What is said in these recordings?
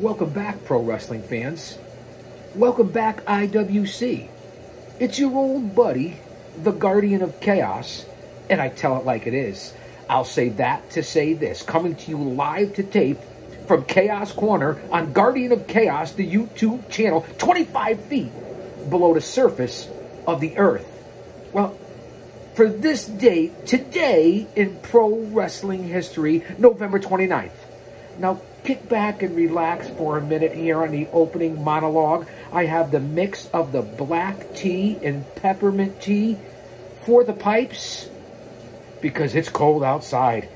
Welcome back, pro wrestling fans. Welcome back, IWC. It's your old buddy, the Guardian of Chaos, and I tell it like it is. I'll say that to say this. Coming to you live to tape from Chaos Corner on Guardian of Chaos, the YouTube channel, 25 feet below the surface of the earth. Well, for this date, today in pro wrestling history, November 29th. Now, kick back and relax for a minute here on the opening monologue. I have the mix of the black tea and peppermint tea for the pipes because it's cold outside.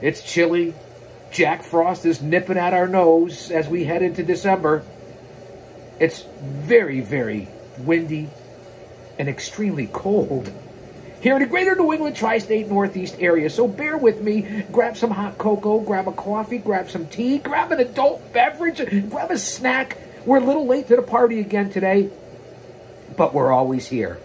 It's chilly. Jack Frost is nipping at our nose as we head into December. It's very, very windy and extremely cold here in the greater New England tri-state Northeast area. So bear with me. Grab some hot cocoa, grab a coffee, grab some tea, grab an adult beverage, grab a snack. We're a little late to the party again today, but we're always here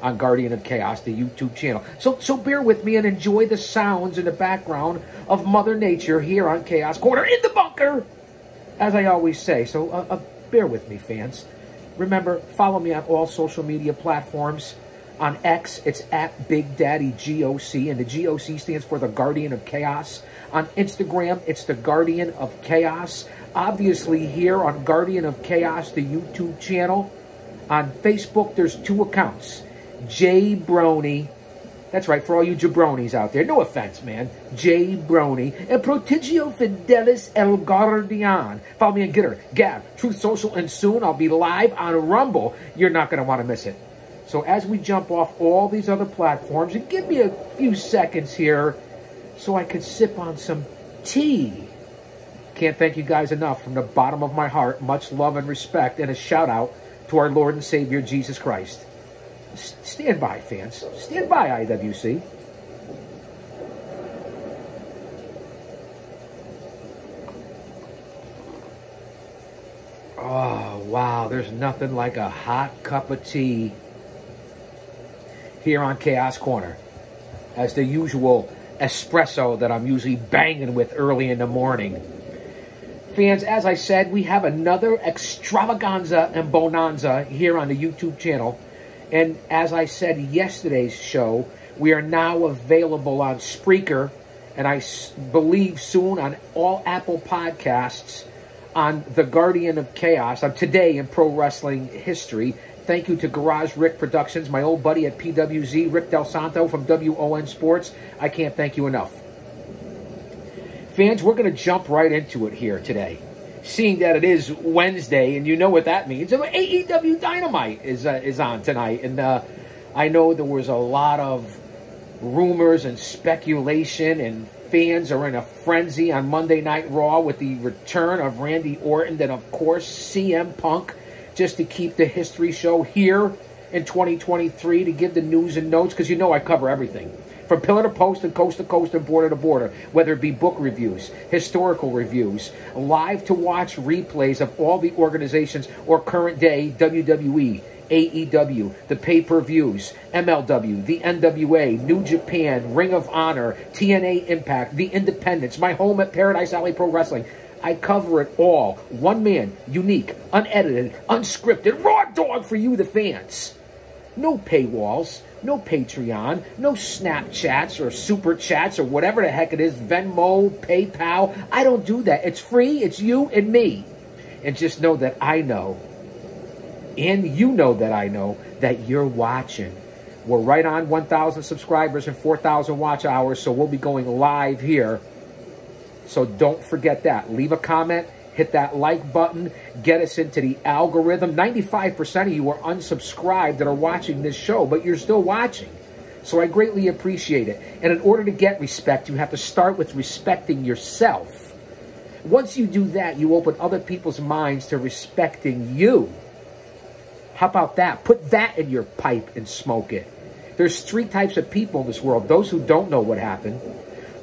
on Guardian of Chaos, the YouTube channel. So bear with me and enjoy the sounds in the background of Mother Nature here on Chaos Corner in the bunker, as I always say. So bear with me, fans. Remember, follow me on all social media platforms. On X, it's at Big Daddy G.O.C, and the G.O.C stands for the Guardian of Chaos. On Instagram, it's the Guardian of Chaos. Obviously, here on Guardian of Chaos, the YouTube channel. On Facebook, there's 2 accounts. J-Brony. That's right, for all you jabronis out there. No offense, man. J-Brony. And Prodigio Fidelis El Guardian. Follow me on Gitter, Gab, Truth Social, and soon I'll be live on Rumble. You're not going to want to miss it. So as we jump off all these other platforms, and give me a few seconds here so I could sip on some tea. Can't thank you guys enough from the bottom of my heart. Much love and respect, and a shout out to our Lord and Savior, Jesus Christ. Stand by, fans. Stand by, IWC. Oh, wow. There's nothing like a hot cup of tea here on Chaos Corner, as the usual espresso that I'm usually banging with early in the morning. Fans, as I said, we have another extravaganza and bonanza here on the YouTube channel. And as I said yesterday's show, we are now available on Spreaker, and I believe soon on all Apple Podcasts, on the Guardian of Chaos, on Today in Pro Wrestling History. Thank you to Garage Rick Productions, my old buddy at PWZ, Rick Del Santo from WON Sports. I can't thank you enough. Fans, we're going to jump right into it here today. Seeing that it is Wednesday, and you know what that means. AEW Dynamite is on tonight. And I know there was a lot of rumors and speculation, and fans are in a frenzy on Monday Night Raw with the return of Randy Orton, and of course CM Punk, just to keep the history show here in 2023, to give the news and notes, because you know I cover everything. From pillar to post and coast to coast and border to border, whether it be book reviews, historical reviews, live to watch replays of all the organizations or current day WWE, AEW, the pay-per-views, MLW, the NWA, New Japan, Ring of Honor, TNA Impact, the Independents, my home at Paradise Alley Pro Wrestling. I cover it all. One man, unique, unedited, unscripted, raw dog for you, the fans. No paywalls, no Patreon, no Snapchats or Super Chats or whatever the heck it is, Venmo, PayPal. I don't do that. It's free. It's you and me. And just know that I know, and you know that I know, that you're watching. We're right on 1,000 subscribers and 4,000 watch hours, so we'll be going live here. So don't forget that. Leave a comment, hit that like button, get us into the algorithm. 95% of you are unsubscribed that are watching this show, but you're still watching. So I greatly appreciate it. And in order to get respect, you have to start with respecting yourself. Once you do that, you open other people's minds to respecting you. How about that? Put that in your pipe and smoke it. There's 3 types of people in this world. Those who don't know what happened,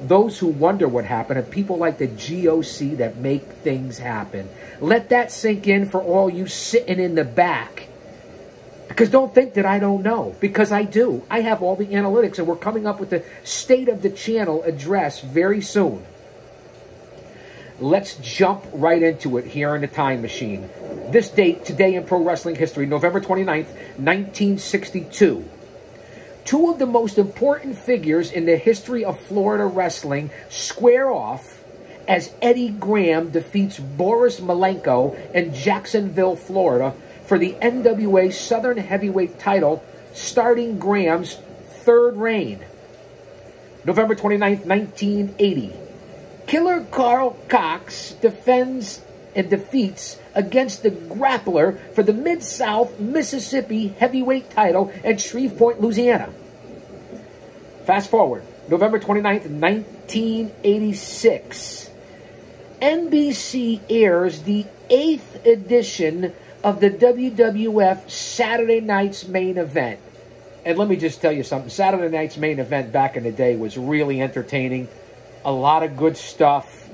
those who wonder what happened, and people like the G.O.C. that make things happen. Let that sink in for all you sitting in the back. Because don't think that I don't know, because I do. I have all the analytics, and we're coming up with the state of the channel address very soon. Let's jump right into it here in the time machine. This date, today in pro wrestling history, November 29th, 1962. Two of the most important figures in the history of Florida wrestling square off as Eddie Graham defeats Boris Malenko in Jacksonville, Florida for the NWA Southern Heavyweight title, starting Graham's third reign. November 29th, 1980. Killer Carl Cox defends and defeats against the Grappler for the Mid-South Mississippi heavyweight title at Shreveport, Louisiana. Fast forward, November 29th, 1986. NBC airs the 8th edition of the WWF Saturday Night's Main Event. And let me just tell you something. Saturday Night's Main Event back in the day was really entertaining. A lot of good stuff.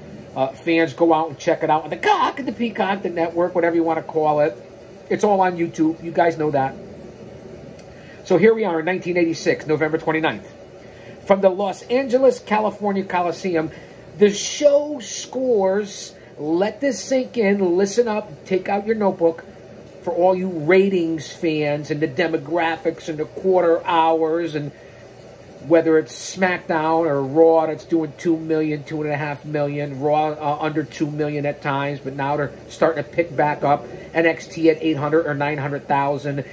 Fans go out and check it out on the Cock, the Peacock, the network, whatever you want to call it. It's all on YouTube. You guys know that. So here we are in 1986, November 29th. From the Los Angeles, California Coliseum, the show scores. Let this sink in. Listen up. Take out your notebook. For all you ratings fans and the demographics and the quarter hours and whether it's SmackDown or Raw that's doing 2 million, 2.5 million, Raw under 2 million at times, but now they're starting to pick back up. NXT at 800 or 900,000,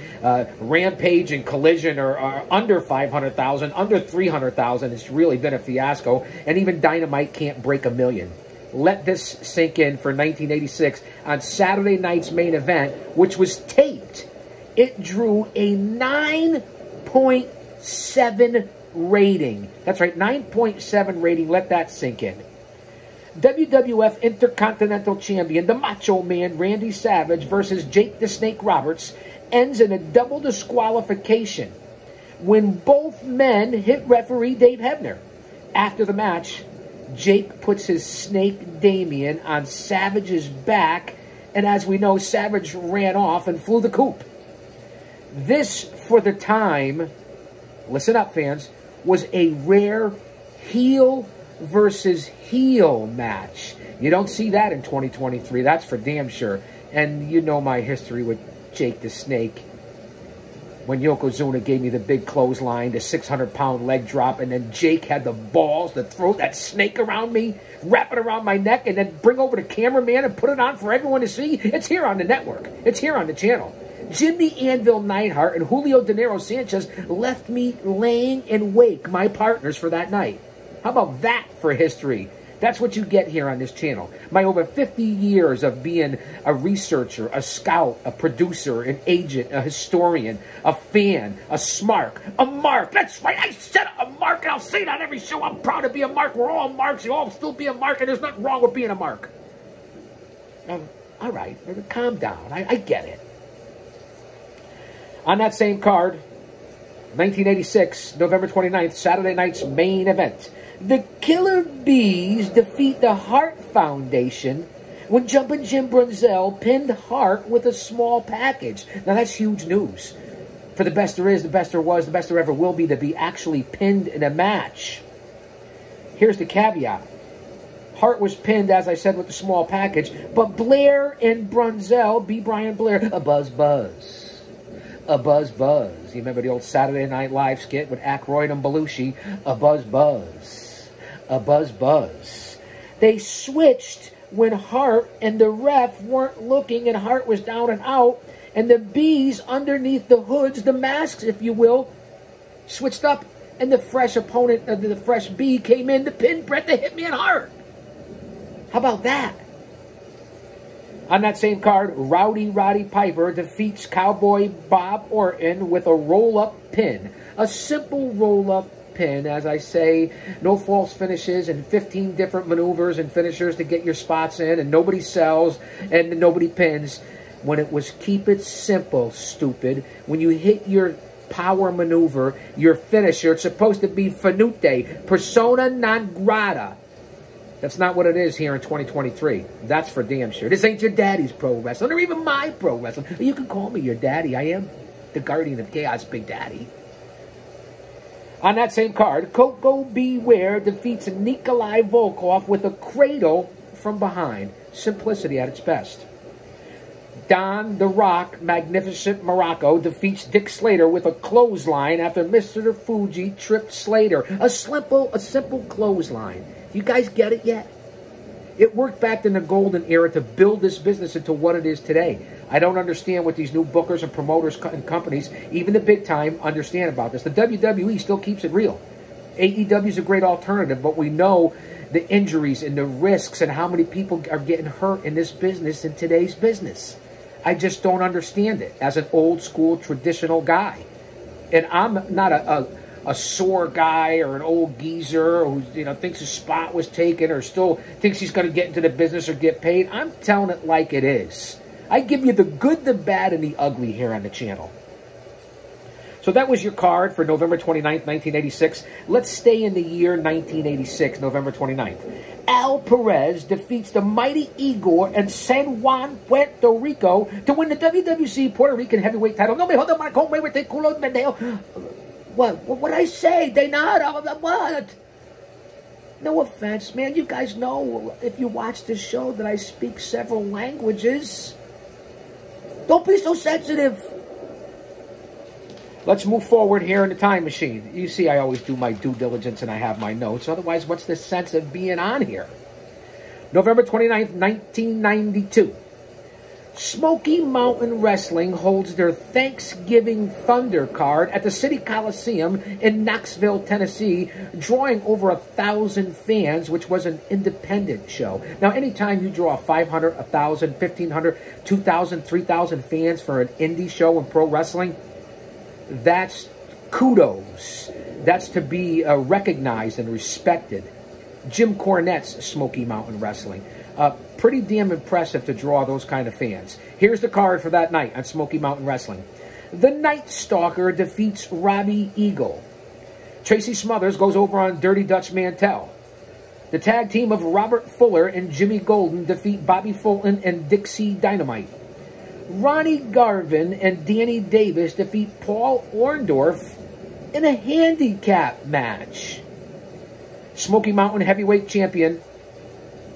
Rampage and Collision are under 500,000, under 300,000. It's really been a fiasco, and even Dynamite can't break 1 million. Let this sink in for 1986 on Saturday Night's Main Event, which was taped. It drew a 9.7 rating. That's right, 9.7 rating. Let that sink in. WWF Intercontinental Champion, the Macho Man Randy Savage versus Jake the Snake Roberts ends in a double disqualification when both men hit referee Dave Hebner. After the match, Jake puts his snake Damien on Savage's back, and as we know, Savage ran off and flew the coop. This, for the time, listen up fans, was a rare heel versus heel match. You don't see that in 2023, that's for damn sure. And you know my history with Jake the Snake. When Yokozuna gave me the big clothesline, the 600-pound leg drop, and then Jake had the balls to throw that snake around me, wrap it around my neck, and then bring over the cameraman and put it on for everyone to see. It's here on the network. It's here on the channel. Jimmy Anvil Neidhart and Julio De Niro Sanchez left me laying in wake, my partners, for that night. How about that for history? That's what you get here on this channel. My over 50 years of being a researcher, a scout, a producer, an agent, a historian, a fan, a smark, a mark. That's right, I said a mark, and I'll say it on every show. I'm proud to be a mark. We're all marks. You all still be a mark, and there's nothing wrong with being a mark. All right, calm down. I get it. On that same card, 1986, November 29th, Saturday Night's Main Event. The Killer Bees defeat the Hart Foundation when Jumpin' Jim Brunzell pinned Hart with a small package. Now that's huge news. For the best there is, the best there was, the best there ever will be to be actually pinned in a match. Here's the caveat. Hart was pinned, as I said, with a small package, but Blair and Brunzell, B. Brian Blair, a buzz buzz. A buzz buzz. You remember the old Saturday Night Live skit with Aykroyd and Belushi? A buzz buzz. A buzz buzz. They switched when Hart and the ref weren't looking and Hart was down and out, and the bees underneath the hoods, the masks, if you will, switched up, and the fresh opponent, the fresh bee came in to pin Bret the Hitman Hart. How about that? On that same card, Rowdy Roddy Piper defeats Cowboy Bob Orton with a roll-up pin. A simple roll-up pin, as I say, no false finishes and 15 different maneuvers and finishers to get your spots in, and nobody sells and nobody pins. When it was keep it simple, stupid. When you hit your power maneuver, your finisher, it's supposed to be finute, persona non grata. That's not what it is here in 2023. That's for damn sure. This ain't your daddy's pro wrestling, or even my pro wrestling. You can call me your daddy. I am the guardian of chaos, Big Daddy. On that same card, Coco Beware defeats Nikolai Volkov with a cradle from behind. Simplicity at its best. Don the Rock Magnificent Morocco defeats Dick Slater with a clothesline after Mr. Fuji tripped Slater. A simple clothesline. Do you guys get it yet? It worked back in the golden era to build this business into what it is today. I don't understand what these new bookers and promoters and companies, even the big time, understand about this. The WWE still keeps it real. AEW is a great alternative, but we know the injuries and the risks and how many people are getting hurt in this business, in today's business. I just don't understand it as an old school traditional guy. And I'm not a sore guy or an old geezer who thinks his spot was taken or still thinks he's going to get into the business or get paid. I'm telling it like it is. I give you the good, the bad, and the ugly here on the channel. So that was your card for November 29th, 1986. Let's stay in the year 1986, November 29th. Al Perez defeats the mighty Igor and San Juan, Puerto Rico to win the WWC Puerto Rican heavyweight title. No me jodas, Marcón, me vete culo, pendejo. What did I say? They not. What? No offense, man. You guys know, if you watch this show, that I speak several languages. Don't be so sensitive. Let's move forward here in the time machine. You see, I always do my due diligence and I have my notes. Otherwise, what's the sense of being on here? November 29th, 1992. Smoky Mountain Wrestling holds their Thanksgiving Thunder card at the City Coliseum in Knoxville, Tennessee, drawing over 1,000 fans, which was an independent show. Now, anytime you draw 500, 1,000, 1,500, 2,000, 3,000 fans for an indie show in pro wrestling, that's kudos. That's to be recognized and respected. Jim Cornette's Smoky Mountain Wrestling. Pretty damn impressive to draw those kind of fans. Here's the card for that night on Smoky Mountain Wrestling. The Night Stalker defeats Robbie Eagle. Tracy Smothers goes over on Dirty Dutch Mantel. The tag team of Robert Fuller and Jimmy Golden defeat Bobby Fulton and Dixie Dynamite. Ronnie Garvin and Danny Davis defeat Paul Orndorff in a handicap match. Smoky Mountain Heavyweight Champion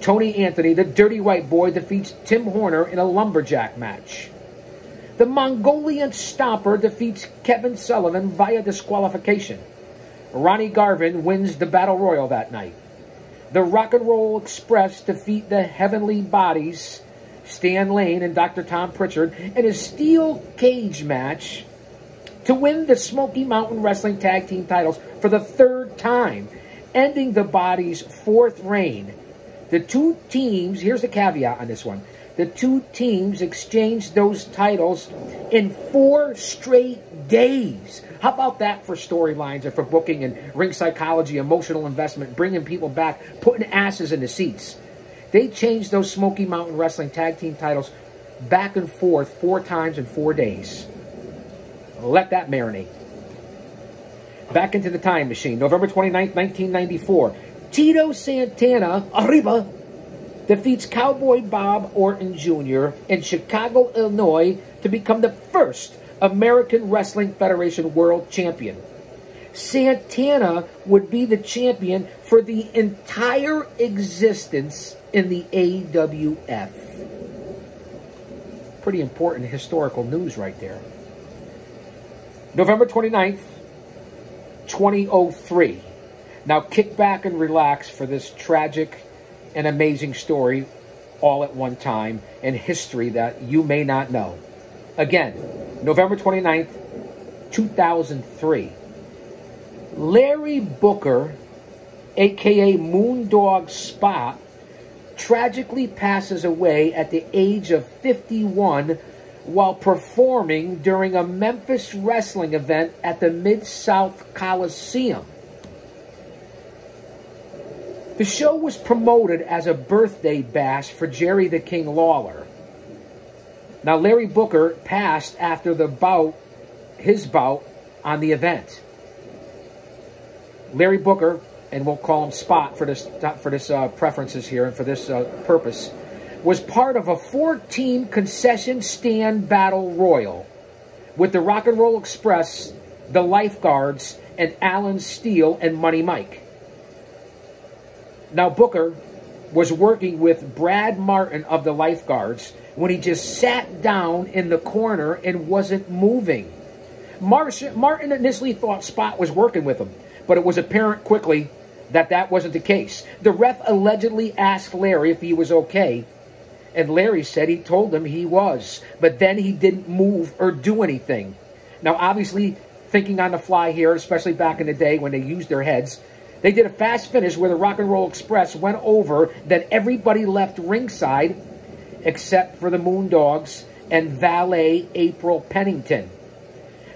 Tony Anthony, the Dirty White Boy, defeats Tim Horner in a lumberjack match. The Mongolian Stomper defeats Kevin Sullivan via disqualification. Ronnie Garvin wins the Battle Royal that night. The Rock and Roll Express defeat the Heavenly Bodies, Stan Lane and Dr. Tom Pritchard, in a steel cage match to win the Smoky Mountain Wrestling Tag Team titles for the third time, ending the Bodies' fourth reign. The two teams, here's the caveat on this one, the two teams exchanged those titles in 4 straight days. How about that for storylines and for booking and ring psychology, emotional investment, bringing people back, putting asses in the seats? They changed those Smoky Mountain Wrestling Tag Team titles back and forth 4 times in 4 days. Let that marinate. Back into the time machine. November 29th, 1994. Tito Santana, arriba, defeats Cowboy Bob Orton Jr. in Chicago, Illinois to become the first American Wrestling Federation World Champion. Santana would be the champion for the entire existence in the AWF. Pretty important historical news right there. November 29th, 2003. Now kick back and relax for this tragic and amazing story all at one time in history that you may not know. Again, November 29th, 2003. Larry Booker, a.k.a. Moondog Spot, tragically passes away at the age of 51 while performing during a Memphis wrestling event at the Mid-South Coliseum. The show was promoted as a birthday bash for Jerry the King Lawler. Now, Larry Booker passed after his bout on the event. Larry Booker, and we'll call him Spot for this preferences here and for this purpose, was part of a 4-team concession stand battle royal with the Rock and Roll Express, the Lifeguards, and Alan Steele and Money Mike. Now, Booker, was working with Brad Martin of the Lifeguards when he just sat down in the corner and wasn't moving. Martin initially thought Spot was working with him, but it was apparent quickly that that wasn't the case. The ref allegedly asked Larry if he was okay, and Larry said he told him he was, but then he didn't move or do anything. Now, obviously, thinking on the fly here, especially back in the day when they used their heads, they did a fast finish where the Rock and Roll Express went over, then everybody left ringside except for the Moondogs and valet April Pennington.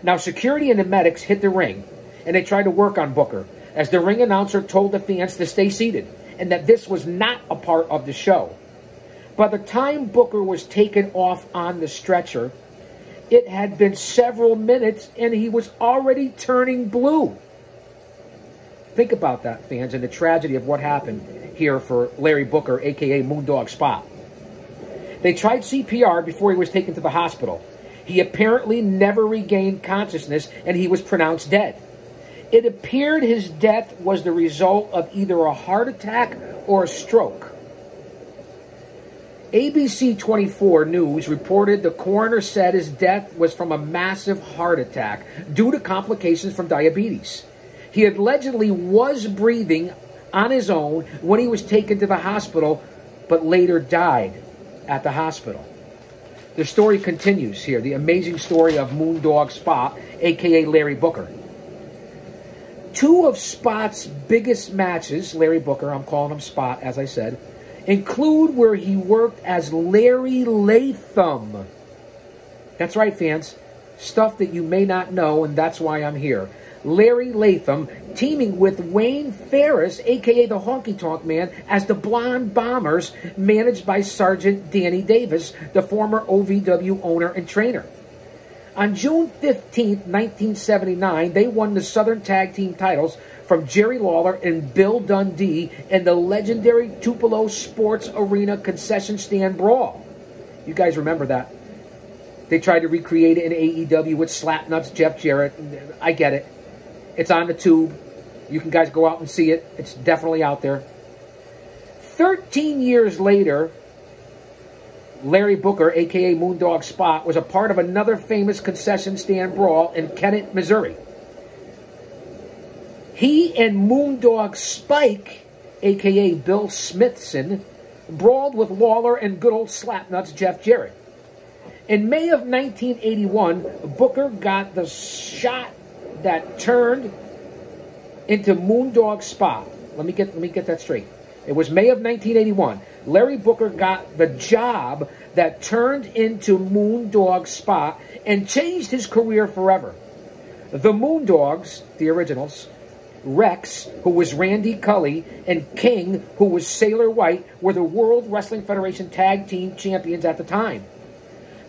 Now, security and the medics hit the ring, and they tried to work on Booker, as the ring announcer told the fans to stay seated, and that this was not a part of the show. By the time Booker was taken off on the stretcher, it had been several minutes, and he was already turning blue. Think about that, fans, and the tragedy of what happened here for Larry Booker, a.k.a. Moondog Spot. They tried CPR before he was taken to the hospital. He apparently never regained consciousness, and he was pronounced dead. It appeared his death was the result of either a heart attack or a stroke. ABC 24 News reported the coroner said his death was from a massive heart attack due to complications from diabetes. He allegedly was breathing on his own when he was taken to the hospital, but later died at the hospital. The story continues here, the amazing story of Moondog Spot, a.k.a. Larry Booker. Two of Spot's biggest matches, Larry Booker, I'm calling him Spot, as I said, include where he worked as Larry Latham. That's right, fans. Stuff that you may not know, and that's why I'm here. Larry Latham teaming with Wayne Ferris, a.k.a. the Honky Tonk Man, as the Blonde Bombers, managed by Sergeant Danny Davis, the former OVW owner and trainer. On June 15th, 1979, they won the Southern Tag Team titles from Jerry Lawler and Bill Dundee in the legendary Tupelo Sports Arena concession stand brawl. You guys remember that? They tried to recreate it in AEW with Slapnuts, Jeff Jarrett. I get it. It's on the tube. You can guys go out and see it. It's definitely out there. 13 years later, Larry Booker, a.k.a. Moondog Spot, was a part of another famous concession stand brawl in Kennett, Missouri. He and Moondog Spike, a.k.a. Bill Smithson, brawled with Lawler and good old Slapnuts Jeff Jarrett. In May of 1981, Booker got the shot that turned into Moondog Spot. Let me get that straight. It was May of 1981. Larry Booker got the job that turned into Moondog Spot and changed his career forever. The Moondogs, the originals, Rex, who was Randy Cully, and King, who was Sailor White, were the World Wrestling Federation Tag Team Champions at the time.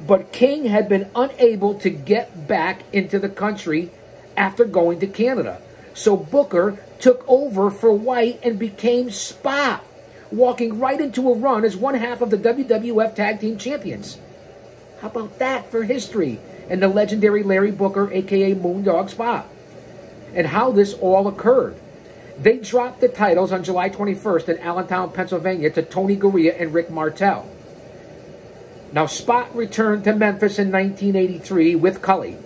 But King had been unable to get back into the country after going to Canada. So Booker took over for White and became Spot, walking right into a run as one half of the WWF Tag Team Champions. How about that for history and the legendary Larry Booker, a.k.a. Moondog Spot? And how this all occurred. They dropped the titles on July 21st in Allentown, Pennsylvania to Tony Garea and Rick Martel. Now, Spot returned to Memphis in 1983 with Cully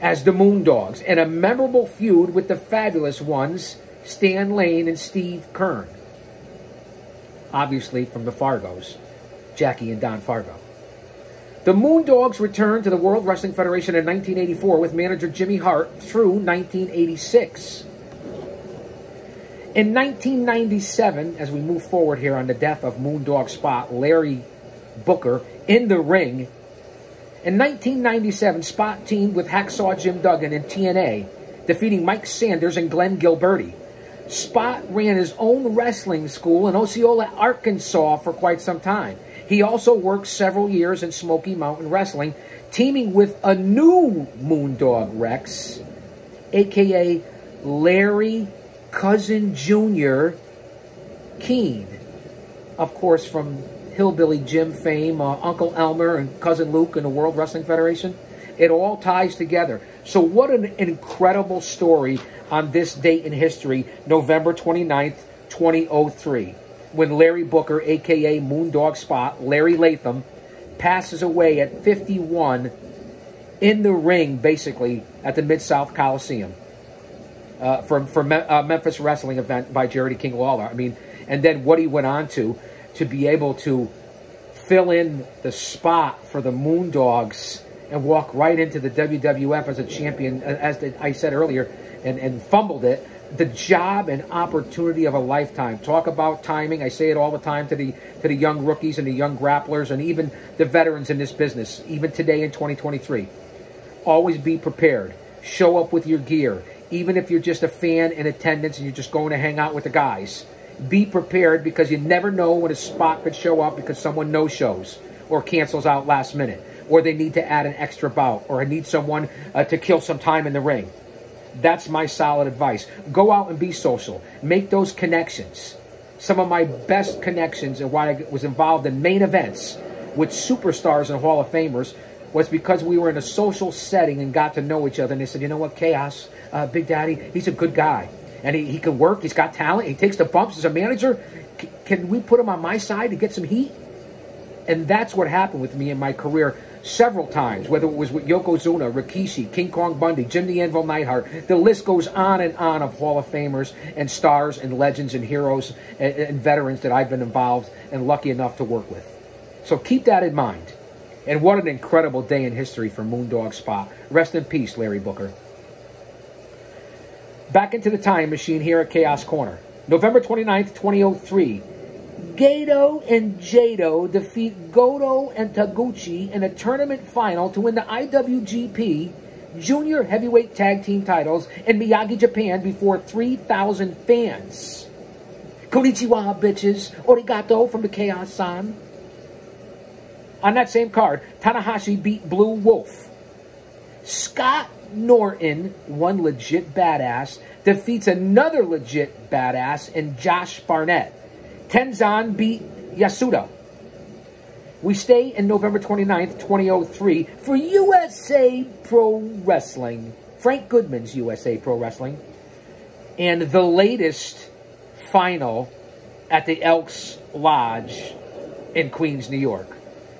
as the Moondogs, and a memorable feud with the fabulous ones, Stan Lane and Steve Kern. Obviously from the Fargos, Jackie and Don Fargo. The Moondogs returned to the World Wrestling Federation in 1984 with manager Jimmy Hart through 1986. In 1997, as we move forward here on the death of Moondog Spot, Larry Booker in the ring. In 1997, Spot teamed with Hacksaw Jim Duggan in TNA, defeating Mike Sanders and Glenn Gilberti. Spot ran his own wrestling school in Osceola, Arkansas for quite some time. He also worked several years in Smoky Mountain Wrestling, teaming with a new Moondog Rex, a.k.a. Larry Cousin Jr. Keene. Of course, from Hillbilly Jim fame, Uncle Elmer and Cousin Luke in the World Wrestling Federation. It all ties together. So what an incredible story on this date in history, November 29th, 2003. when Larry Booker, a.k.a. Moondog Spot, Larry Latham, passes away at 51 in the ring, basically, at the Mid-South Coliseum for Memphis Wrestling event by Jerry King Lawler. I mean, and then what he went on to be able to fill in the spot for the Moondogs and walk right into the WWF as a champion, as I said earlier, and fumbled it. The job and opportunity of a lifetime. Talk about timing. I say it all the time to the young rookies and the young grapplers and even the veterans in this business, even today in 2023. Always be prepared. Show up with your gear. Even if you're just a fan in attendance and you're just going to hang out with the guys. Be prepared, because you never know when a spot could show up because someone no-shows or cancels out last minute, or they need to add an extra bout, or need someone to kill some time in the ring. That's my solid advice. Go out and be social. Make those connections. Some of my best connections and why I was involved in main events with superstars and Hall of Famers was because we were in a social setting and got to know each other. And they said, you know what, Chaos, Big Daddy, he's a good guy. And he can work. He's got talent. He takes the bumps as a manager. Can we put him on my side to get some heat? And that's what happened with me in my career several times, whether it was with Yokozuna, Rikishi, King Kong Bundy, Jim the Anvil Neidhart. The list goes on and on of Hall of Famers and stars and legends and heroes and veterans that I've been involved and lucky enough to work with. So keep that in mind. And what an incredible day in history for Moondog Spot. Rest in peace, Larry Booker. Back into the time machine here at Chaos Corner. November 29th, 2003. Gato and Jado defeat Goto and Taguchi in a tournament final to win the IWGP Junior Heavyweight Tag Team titles in Miyagi, Japan before 3,000 fans. Konnichiwa, bitches. Origato from the Chaos-san. On that same card, Tanahashi beat Blue Wolf. Scott Norton, one legit badass, defeats another legit badass in Josh Barnett. Tenzan beat Yasuda. We stay in November 29th, 2003 for USA Pro Wrestling. Frank Goodman's USA Pro Wrestling. And the latest final at the Elks Lodge in Queens, New York.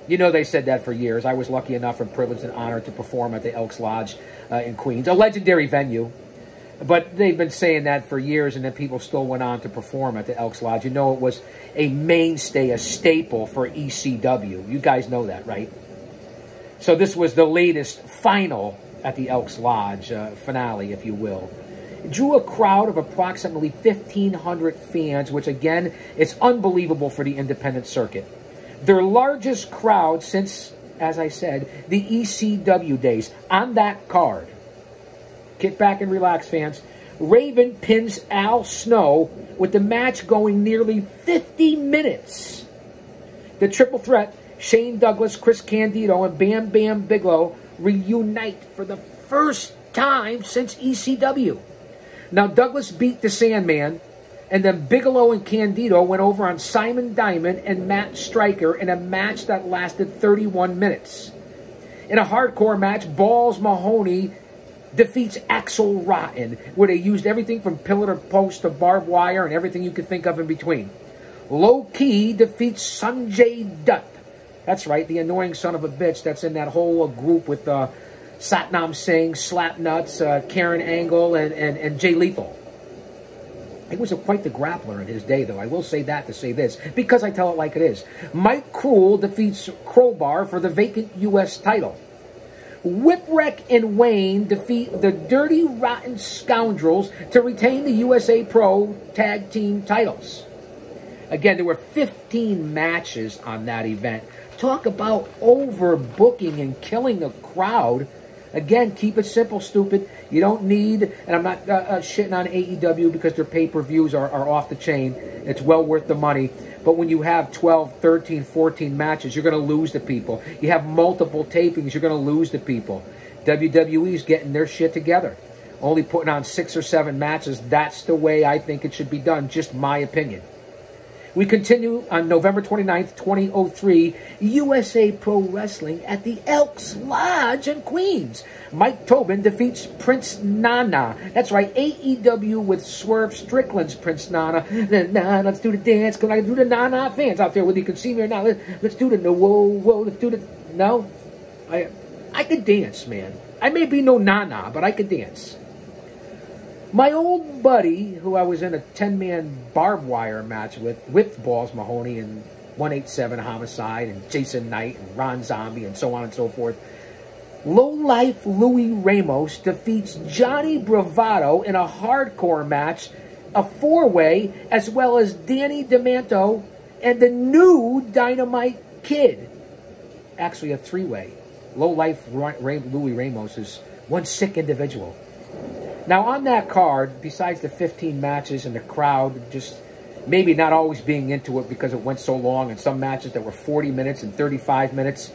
You know they said that for years. I was lucky enough and privileged and honored to perform at the Elks Lodge in Queens. A legendary venue. But they've been saying that for years, and then people still went on to perform at the Elks Lodge. You know, it was a mainstay, a staple for ECW. You guys know that, right? So this was the latest final at the Elks Lodge, finale, if you will. It drew a crowd of approximately 1,500 fans, which, again, is unbelievable for the independent circuit. Their largest crowd since, as I said, the ECW days. On that card, get back and relax, fans. Raven pins Al Snow with the match going nearly 50 minutes. The triple threat, Shane Douglas, Chris Candido, and Bam Bam Bigelow reunite for the first time since ECW. Now, Douglas beat the Sandman, and then Bigelow and Candido went over on Simon Diamond and Matt Stryker in a match that lasted 31 minutes. In a hardcore match, Balls Mahoney defeats Axel Rotten, where they used everything from pillar to post to barbed wire and everything you could think of in between. Low Key defeats Sanjay Dutt. That's right, the annoying son of a bitch that's in that whole group with Satnam Singh, Slapnuts, Karen Angle, and Jay Lethal. He was quite the grappler in his day, though. I will say that to say this, because I tell it like it is. Mike Krul defeats Crowbar for the vacant U.S. title. Whipwreck and Wayne defeat the Dirty Rotten Scoundrels to retain the USA Pro Tag Team titles. Again, there were 15 matches on that event. Talk about overbooking and killing a crowd. Again, keep it simple, stupid. You don't need, and I'm not shitting on AEW because their pay-per-views are off the chain. It's well worth the money. But when you have 12, 13, 14 matches, you're going to lose the people. You have multiple tapings, you're going to lose the people. WWE's getting their shit together. Only putting on 6 or 7 matches. That's the way I think it should be done. Just my opinion. We continue on November 29th, 2003, USA Pro Wrestling at the Elks Lodge in Queens. Mike Tobin defeats Prince Nana. That's right, AEW with Swerve Strickland's Prince Nana. Let's do the dance. Can I do the Nana fans out there, whether you can see me or not? Let's do the no, whoa, let's do the, no? I could dance, man. I may be no Nana, but I could dance. My old buddy, who I was in a 10-man barbed wire match with Balls Mahoney and 187 Homicide and Jason Knight and Ron Zombie and so on and so forth, Low-Life Louis Ramos defeats Johnny Bravado in a hardcore match, a four-way, as well as Danny DeManto and the new Dynamite Kid. Actually, a three-way. Low-Life Louis Ramos is one sick individual. Now, on that card, besides the 15 matches and the crowd just maybe not always being into it because it went so long, and some matches that were 40 minutes and 35 minutes,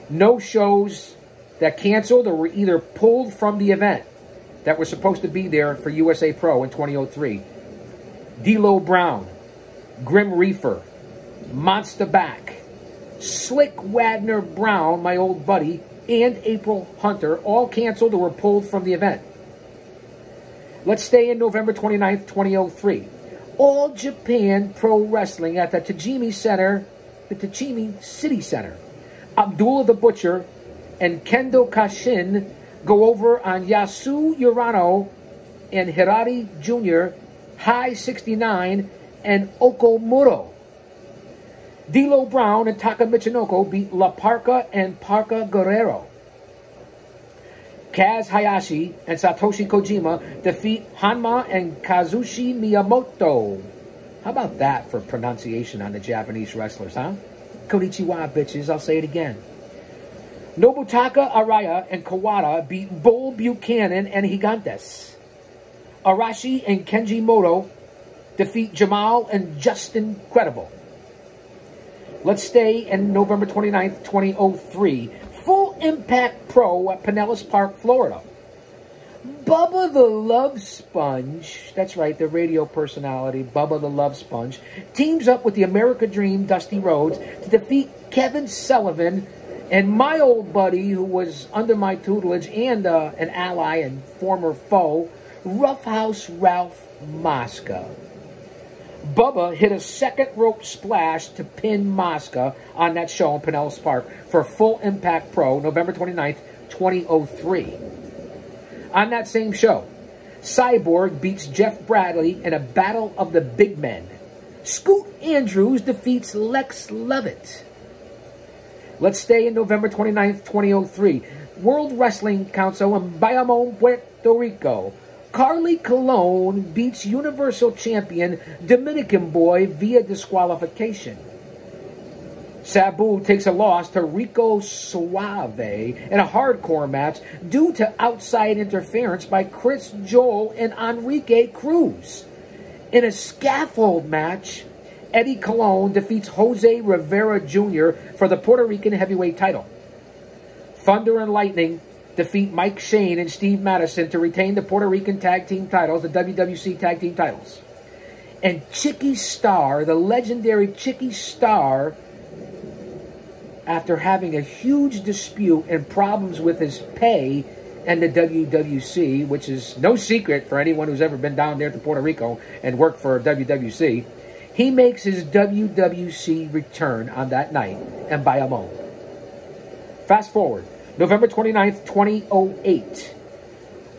no shows that canceled or were either pulled from the event that were supposed to be there for USA Pro in 2003. D'Lo Brown, Grim Reaper, Monster Back, Slick Wagner Brown, my old buddy, and April Hunter all canceled or were pulled from the event. Let's stay in November 29th, 2003. All Japan Pro Wrestling at the Tajimi Center, the Tajimi City Center. Abdullah the Butcher and Kendo Kashin go over on Yasu Urano and Hirari Jr., High 69, and Okomuro. D'Lo Brown and Taka Michinoko beat La Parka and Parka Guerrero. Kaz Hayashi and Satoshi Kojima defeat Hanma and Kazushi Miyamoto. How about that for pronunciation on the Japanese wrestlers, huh? Konnichiwa, bitches. I'll say it again. Nobutaka Araya and Kawada beat Bull Buchanan and Gigantes. Arashi and Kenji Moto defeat Jamal and Justin Credible. Let's stay in November 29th, 2003. Full Impact Pro at Pinellas Park, Florida. Bubba the Love Sponge, that's right, the radio personality, Bubba the Love Sponge, teams up with the America Dream, Dusty Rhodes, to defeat Kevin Sullivan and my old buddy, who was under my tutelage and an ally and former foe, Roughhouse Ralph Mosca. Bubba hit a second rope splash to pin Mosca on that show in Pinellas Park for Full Impact Pro, November 29th, 2003. On that same show, Cyborg beats Jeff Bradley in a battle of the big men. Scoot Andrews defeats Lex Lovett. Let's stay in November 29th, 2003. World Wrestling Council in Bayamon, Puerto Rico. Carly Colon beats Universal Champion Dominican Boy via disqualification. Sabu takes a loss to Rico Suave in a hardcore match due to outside interference by Chris Joel and Enrique Cruz. In a scaffold match, Eddie Colon defeats Jose Rivera Jr. for the Puerto Rican heavyweight title. Thunder and Lightning defeat Mike Shane and Steve Madison to retain the Puerto Rican tag team titles, the WWC tag team titles. And Chicky Star, the legendary Chicky Star, after having a huge dispute and problems with his pay and the WWC, which is no secret for anyone who's ever been down there to Puerto Rico and worked for WWC, he makes his WWC return on that night and by a moment. Fast forward. November 29th, 2008.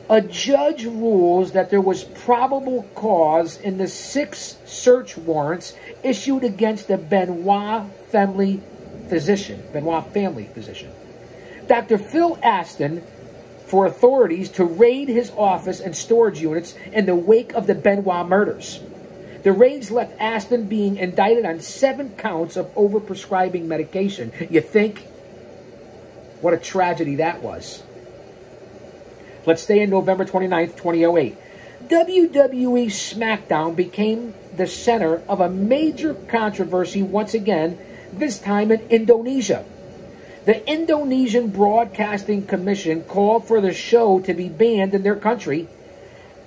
A judge rules that there was probable cause in the 6 search warrants issued against the Benoit family physician. Dr. Phil Aston for authorities to raid his office and storage units in the wake of the Benoit murders. The raids left Aston being indicted on 7 counts of overprescribing medication. You think? What a tragedy that was. Let's stay in November 29th, 2008. WWE SmackDown became the center of a major controversy once again, this time in Indonesia. The Indonesian Broadcasting Commission called for the show to be banned in their country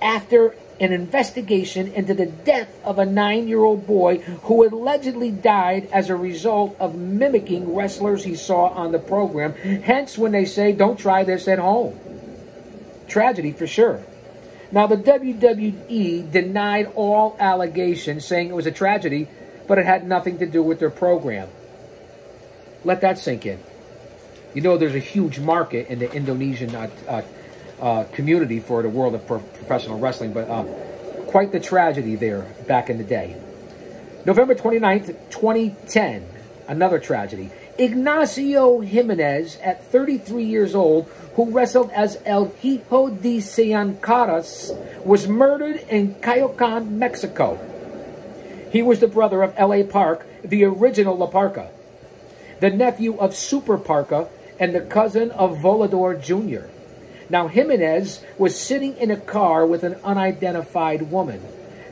after an investigation into the death of a 9-year-old boy who allegedly died as a result of mimicking wrestlers he saw on the program. Hence, when they say, don't try this at home. Tragedy for sure. Now, the WWE denied all allegations, saying it was a tragedy, but it had nothing to do with their program. Let that sink in. You know, there's a huge market in the Indonesian community for the world of professional wrestling, but quite the tragedy there back in the day. November 29th, 2010, another tragedy. Ignacio Jimenez, at 33 years old, who wrestled as El Hijo de Cien Caras, was murdered in Coyoacan, Mexico. He was the brother of L.A. Park, the original La Parka, the nephew of Super Parka, and the cousin of Volador Jr. Now, Jimenez was sitting in a car with an unidentified woman.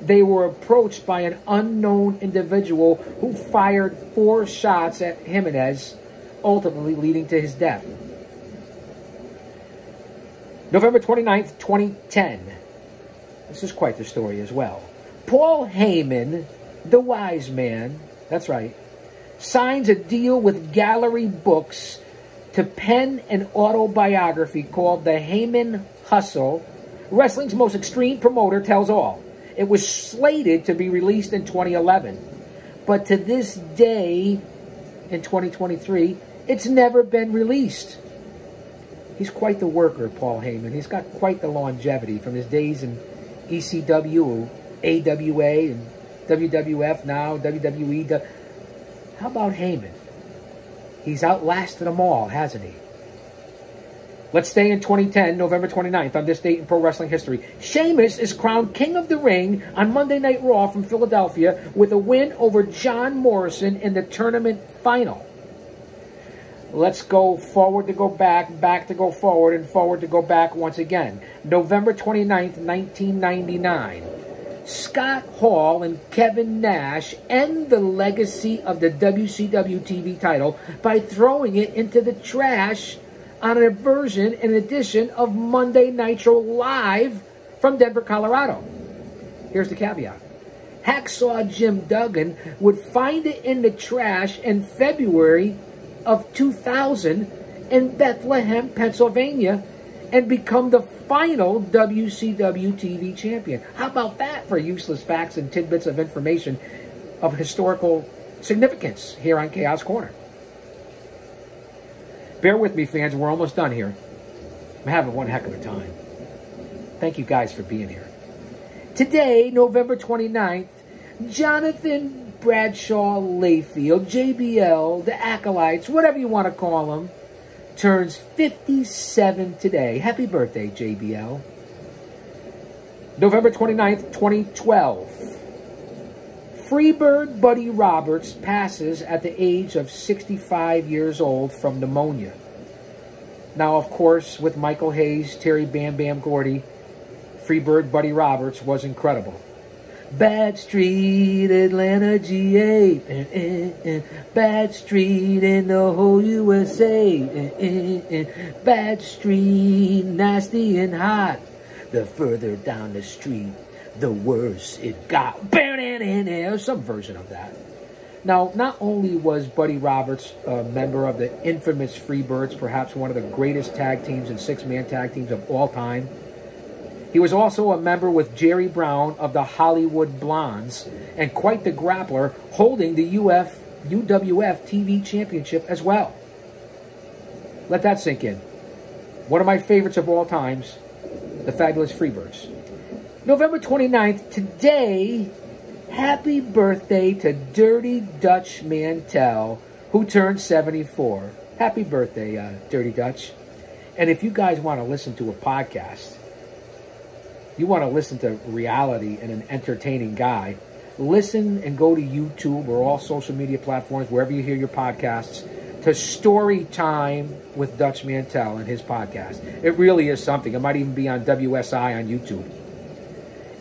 They were approached by an unknown individual who fired 4 shots at Jimenez, ultimately leading to his death. November 29th, 2010. This is quite the story as well. Paul Heyman, the wise man, that's right, signs a deal with Gallery Books to pen an autobiography called The Heyman Hustle. Wrestling's most extreme promoter tells all. It was slated to be released in 2011. But to this day, in 2023, it's never been released. He's quite the worker, Paul Heyman. He's got quite the longevity from his days in ECW, AWA, and WWF, now WWE. How about Heyman? He's outlasted them all, hasn't he? Let's stay in 2010, November 29th, on this date in pro wrestling history. Sheamus is crowned King of the Ring on Monday Night Raw from Philadelphia with a win over John Morrison in the tournament final. Let's go forward to go back, back to go forward, and forward to go back once again. November 29th, 1999. Scott Hall and Kevin Nash end the legacy of the WCW TV title by throwing it into the trash on a version, an edition of Monday Nitro Live from Denver, Colorado. Here's the caveat. Hacksaw Jim Duggan would find it in the trash in February of 2000 in Bethlehem, Pennsylvania, and become the final WCW TV champion. How about that for useless facts and tidbits of information of historical significance here on Chaos Corner? Bear with me, fans. We're almost done here. I'm having one heck of a time. Thank you guys for being here. Today, November 29th, Jonathan Bradshaw Layfield, JBL, the Acolytes, whatever you want to call him, turns 57 today. Happy birthday, JBL. November 29th, 2012. Freebird Buddy Roberts passes at the age of 65 years old from pneumonia. Now, of course, with Michael Hayes, Terry Bam Bam Gordy, Freebird Buddy Roberts was incredible. Bad Street, Atlanta, GA. Bad Street in the whole USA. Bad Street, nasty and hot. The further down the street, the worse it got. Some version of that. Now, not only was Buddy Roberts a member of the infamous Freebirds, perhaps one of the greatest tag teams and six-man tag teams of all time, he was also a member with Jerry Brown of the Hollywood Blondes, and quite the grappler, holding the UWF TV Championship as well. Let that sink in. One of my favorites of all times, the fabulous Freebirds. November 29th, today, happy birthday to Dirty Dutch Mantel, who turned 74. Happy birthday, Dirty Dutch. And if you guys want to listen to a podcast, you want to listen to reality and an entertaining guy, listen and go to YouTube or all social media platforms, wherever you hear your podcasts, to Story Time with Dutch Mantel and his podcast. It really is something. It might even be on WSI on YouTube.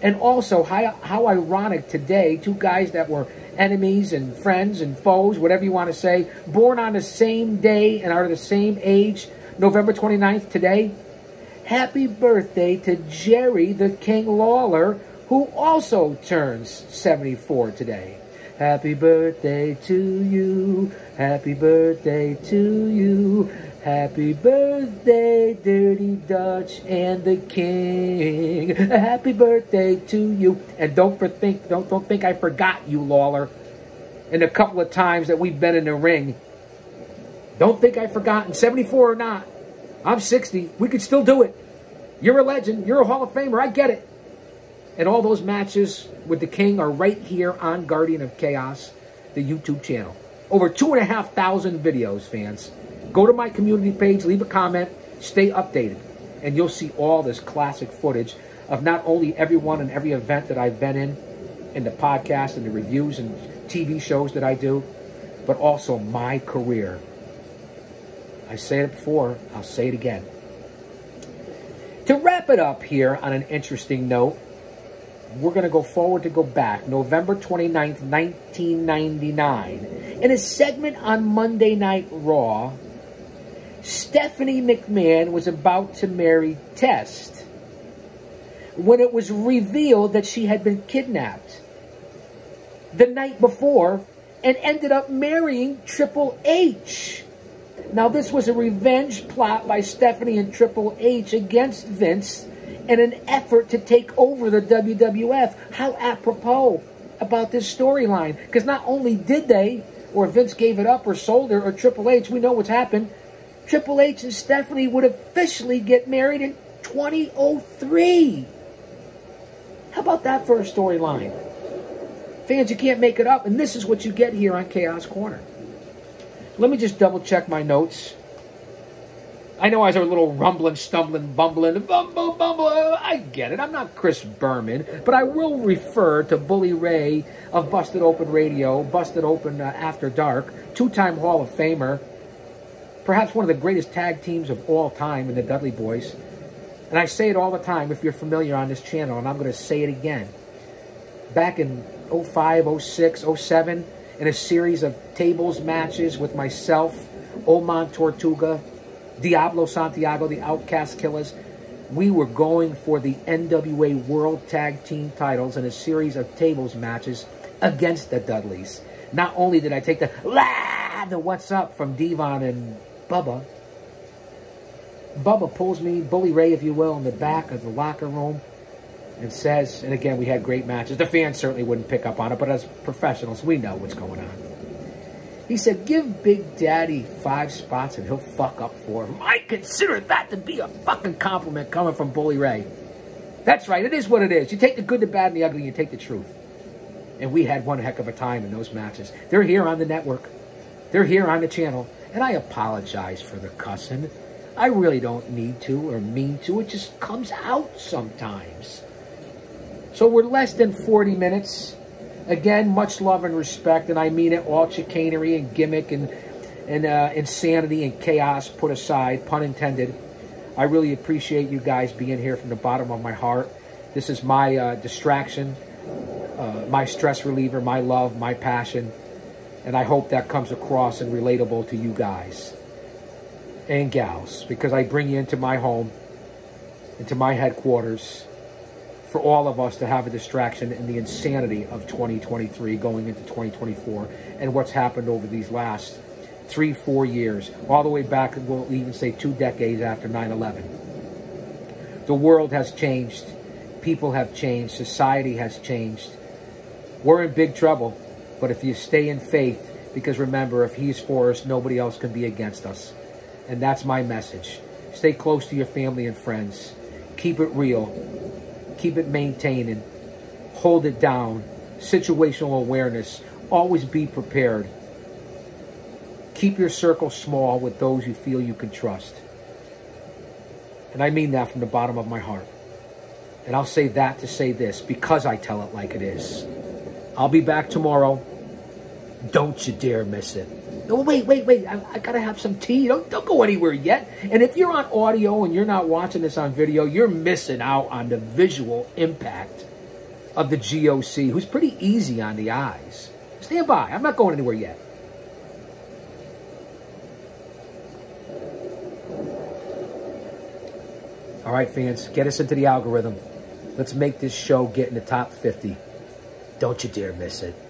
And also, how ironic today, two guys that were enemies and friends and foes, whatever you want to say, born on the same day and are the same age, November 29th today. Happy birthday to Jerry the King Lawler, who also turns 74 today. Happy birthday to you. Happy birthday to you. Happy birthday, Dirty Dutch and the King. Happy birthday to you. And don't think I forgot you, Lawler. And a couple of times that we've been in the ring. Don't think I've forgotten. 74 or not. I'm 60. We could still do it. You're a legend. You're a Hall of Famer. I get it. And all those matches with the King are right here on Guardian of Chaos, the YouTube channel. Over 2,500 videos, fans. Go to my community page, leave a comment, stay updated. And you'll see all this classic footage of not only everyone and every event that I've been in the podcast and the reviews and TV shows that I do, but also my career. I said it before, I'll say it again. To wrap it up here on an interesting note, we're going to go back, November 29th, 1999. In a segment on Monday Night Raw, Stephanie McMahon was about to marry Test when it was revealed that she had been kidnapped the night before and ended up marrying Triple H. Now, this was a revenge plot by Stephanie and Triple H against Vince in an effort to take over the WWF. How apropos about this storyline. Because not only did they, or Vince gave it up or sold her, or Triple H, we know what's happened. Triple H and Stephanie would officially get married in 2003. How about that for a storyline? Fans, you can't make it up. And this is what you get here on Chaos Corner. Let me just double check my notes. I know I was a little rumbling, stumbling, bumbling. I get it. I'm not Chris Berman. But I will refer to Bully Ray of Busted Open Radio, Busted Open After Dark, two-time Hall of Famer, perhaps one of the greatest tag teams of all time in the Dudley Boys. And I say it all the time if you're familiar on this channel, and I'm going to say it again. Back in 05, 06, 07, in a series of tables matches with myself, Oman Tortuga, Diablo Santiago, the Outcast Killers, we were going for the NWA World Tag Team titles in a series of tables matches against the Dudleys. Not only did I take the what's up from Devon and Bubba, Bubba pulls me, Bully Ray, if you will, in the back of the locker room and says, and again, we had great matches. The fans certainly wouldn't pick up on it, but as professionals, we know what's going on. He said, give Big Daddy 5 spots and he'll fuck up 4 of them. I consider that to be a fucking compliment coming from Bully Ray. That's right, it is what it is. You take the good, the bad, and the ugly, and you take the truth. And we had one heck of a time in those matches. They're here on the network. They're here on the channel. And I apologize for the cussing. I really don't need to or mean to. It just comes out sometimes. So we're less than 40 minutes. Again, much love and respect, and I mean it, all chicanery and gimmick and insanity and chaos put aside, pun intended. I really appreciate you guys being here from the bottom of my heart. This is my distraction, my stress reliever, my love, my passion, and I hope that comes across and relatable to you guys and gals, because I bring you into my home, into my headquarters, for all of us to have a distraction in the insanity of 2023 going into 2024 and what's happened over these last 3-4 years, all the way back, we'll even say 2 decades after 9/11. The world has changed. People have changed. Society has changed. We're in big trouble, but if you stay in faith, because remember, if he's for us, nobody else can be against us. And that's my message. Stay close to your family and friends. Keep it real. Keep it maintaining. Hold it down. Situational awareness. Always be prepared. Keep your circle small with those you feel you can trust. And I mean that from the bottom of my heart. And I'll say that to say this, because I tell it like it is. I'll be back tomorrow. Don't you dare miss it. No, wait. I gotta have some tea. Don't go anywhere yet. And if you're on audio and you're not watching this on video, you're missing out on the visual impact of the G.O.C., who's pretty easy on the eyes. Stand by. I'm not going anywhere yet. All right, fans, get us into the algorithm. Let's make this show get in the top 50. Don't you dare miss it.